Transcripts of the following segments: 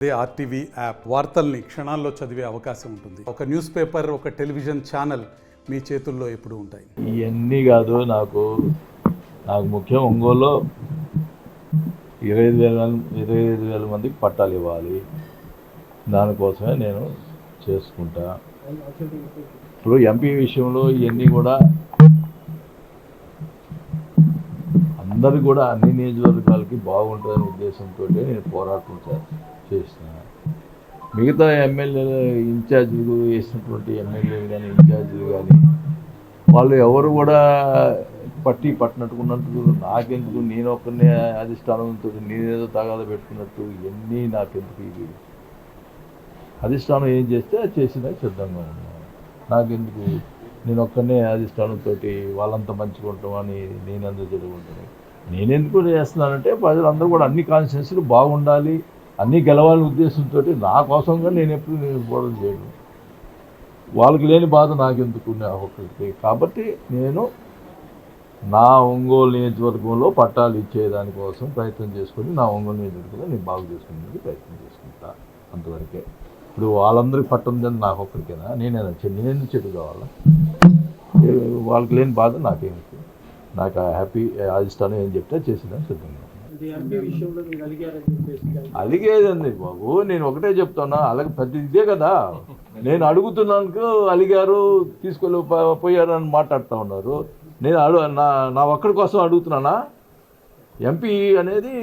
RTV app వార్తల్ని క్షణాల్లో చదివే అవకాశం ఉంటుంది. ఒక న్యూస్ పేపర్, ఒక టెలివిజన్ ఛానల్ మీ చేతుల్లో ఎప్పుడూ ఉంటాయి. ఇవన్నీ కాదు, నాకు ముఖ్యం ఒంగోలులో 25,000 మందికి పట్టాలు ఇవ్వాలి. దానికోసమే నేను చేసుకుంటా. ఇప్పుడు ఎంపీ విషయంలో ఇవన్నీ కూడా అందరు కూడా అన్ని నియోజకవర్గాలకి బాగుంటుందనే ఉద్దేశంతో నేను పోరాటం చేసిన. మిగతా ఎమ్మెల్యేలు ఇన్ఛార్జీలు వేసినటువంటి ఎమ్మెల్యేలు కానీ ఇన్ఛార్జీలు కానీ వాళ్ళు ఎవరు కూడా పట్టినట్టుకున్నట్టు నాకెందుకు, నేను ఒక్కనే అధిష్టానంతో నేనేదో తగాద పెట్టుకున్నట్టు ఇవన్నీ నాకెందుకు. ఇది అధిష్టానం ఏం చేస్తే అది చేసినా సిద్ధంగా ఉన్నాను. నాకెందుకు, నేను ఒక్కనే అధిష్టానంతో వాళ్ళంతా మంచిగుంటామని నేనందరూ జరుగుంటాను. నేనెందుకు చేస్తున్నానంటే ప్రజలందరూ కూడా అన్ని కాన్స్టిట్యున్సీలు బాగుండాలి, అన్నీ గెలవాలనే ఉద్దేశంతో నా కోసంగా నేను పోవడం చేయను. వాళ్ళకి లేని బాధ నాకెందుకు ఒక్కరికి. కాబట్టి నేను నా ఒంగోలు నియోజకవర్గంలో పట్టాలు ఇచ్చేదానికోసం ప్రయత్నం చేసుకొని నా ఒంగోలు నియోజకవర్గంలో నేను బాగు చేసుకునేందుకు ప్రయత్నం చేసుకుంటా. అంతవరకే. ఇప్పుడు వాళ్ళందరికీ పట్టుందని నాకు ఒక్కరికైనా నేను చెడు కావాలా? వాళ్ళకి లేని బాధ నాకేమి. నాకు హ్యాపీ అధిష్టానం ఏం చెప్తే చేసేదాన్ని సిద్ధంగా. అలిగేదండి బాబు, నేను ఒకటే చెప్తున్నా, అలాగే పెద్ద ఇదే కదా. నేను అడుగుతున్నాను అలిగారు, పోయారు అని మాట్లాడుతూ ఉన్నారు. నేను నా ఒక్కడి కోసం అడుగుతున్నానా? ఎంపీ అనేది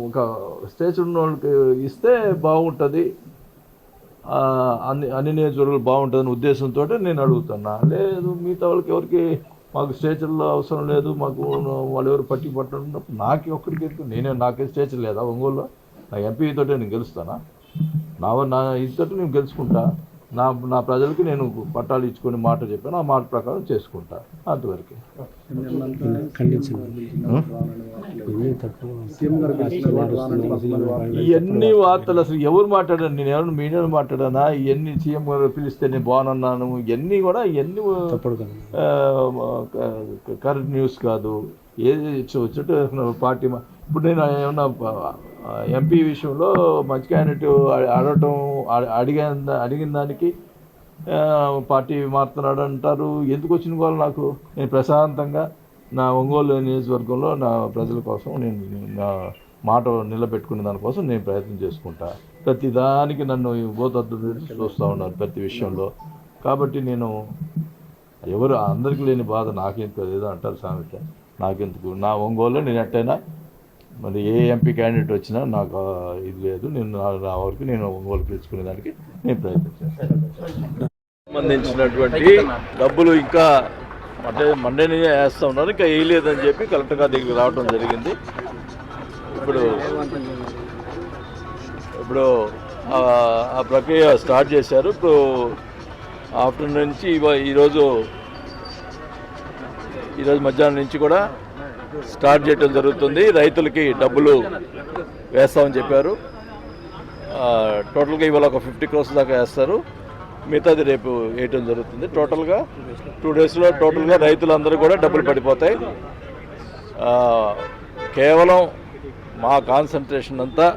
ఒక స్టేజ్ ఉన్న వాళ్ళకి ఇస్తే బాగుంటుంది, అన్ని నియోజకవర్గాలు బాగుంటుందని ఉద్దేశంతో నేను అడుగుతున్నా. లేదు, మిగతా వాళ్ళకి ఎవరికి మాకు స్టేచర్లో అవసరం లేదు, మాకు వాళ్ళు ఎవరు పట్టినప్పుడు నాకు ఒక్కడికి నాకే స్టేచర్ లేదా ఒంగోలులో? నా ఎంపీతో నేను గెలుస్తానా? నా ఇదితో నేను గెలుచుకుంటా. నా ప్రజలకి నేను పట్టాలు ఇచ్చుకొని మాట చెప్పాను, ఆ మాట ప్రకారం చేసుకుంటా. అంతవరకు. ఇవన్నీ వార్తలు అసలు ఎవరు మాట్లాడాను? నేను ఎవరు మీడియాలో మాట్లాడానా? ఇవన్నీ సీఎం గారు పిలిస్తే నేను బాగున్నాను, ఇవన్నీ కూడా కరెంట్ న్యూస్ కాదు. ఏది వచ్చేట పార్టీ. ఇప్పుడు నేను ఏమన్నా ఎంపీ విషయంలో మంచి క్యాండిడేట్ అడిగిన దానికి పార్టీ మారుతున్నాడు అంటారు. ఎందుకు వచ్చిన వాళ్ళు నాకు? నేను ప్రశాంతంగా నా ఒంగోలు నియోజకవర్గంలో నా ప్రజల కోసం నేను నా మాట నిలబెట్టుకునే దానికోసం నేను ప్రయత్నం చేసుకుంటా. ప్రతి దానికి నన్ను బోధద్దు చూస్తూ ఉన్నారు ప్రతి విషయంలో. కాబట్టి నేను ఎవరు అందరికీ లేని బాధ నాకెందుకు, ఏదో అంటారు సామెత, నాకెందుకు. నా ఒంగోలులో నేను ఎట్టయినా మరి ఏ ఎంపీ క్యాండిడేట్ వచ్చినా నాకు ఇది లేదు. నేను నా వరకు నేను ఒంగోలు పిలుచుకునే దానికి నేను ప్రయత్నం చేస్తాను. సంబంధించినటువంటి డబ్బులు ఇంకా మండేనే వేస్తూ ఉన్నారు, ఇంకా వేయలేదని చెప్పి కలెక్టర్ గారి దగ్గరికి రావడం జరిగింది. ఇప్పుడు ఆ ప్రక్రియ స్టార్ట్ చేశారు. ఇప్పుడు ఆఫ్టర్నూన్ నుంచి ఈరోజు మధ్యాహ్నం నుంచి కూడా స్టార్ట్ చేయడం జరుగుతుంది. రైతులకి డబ్బులు వేస్తామని చెప్పారు. టోటల్గా ఇవాళ ఒక 50 crores దాకా వేస్తారు, మిగతాది రేపు వేయటం జరుగుతుంది. టోటల్గా 2 daysలో టోటల్గా రైతులందరూ కూడా డబ్బులు పడిపోతాయి. కేవలం మా కాన్సన్ట్రేషన్ అంతా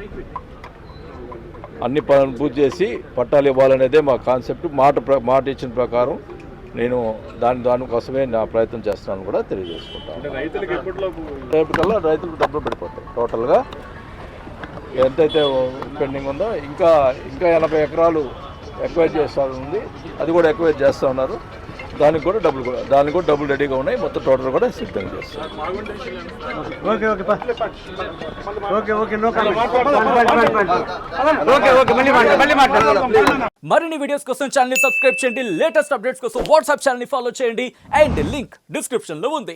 అన్ని పనులు పూర్తి చేసి పట్టాలు ఇవ్వాలనేదే మా కాన్సెప్ట్. మాట ఇచ్చిన ప్రకారం నేను దానికోసమే నా ప్రయత్నం చేస్తున్నాను కూడా తెలియజేసుకుంటాను. రేపటికల్లా రైతులకు డబ్బులు పడిపోతాయి. టోటల్గా ఎంతైతే పెండింగ్ ఉందో ఇంకా 80 ఎకరాలు ఎక్వైర్ చేస్తూ ఉంది, అది కూడా ఎక్వైర్ చేస్తూ ఉన్నారు. దానికి కూడా డబ్బులు రెడీగా ఉన్నాయి. మొత్తం టోటల్ కూడా సిద్ధం చేస్తారు. మరిన్ని వీడియోస్ కోసం ఛానల్ ని సబ్స్క్రైబ్ చేయండి. లేటెస్ట్ అప్డేట్స్ కోసం వాట్సాప్ ఛానల్ ని ఫాలో చేయండి. అండ్ లింక్ డిస్క్రిప్షన్ లో ఉంది.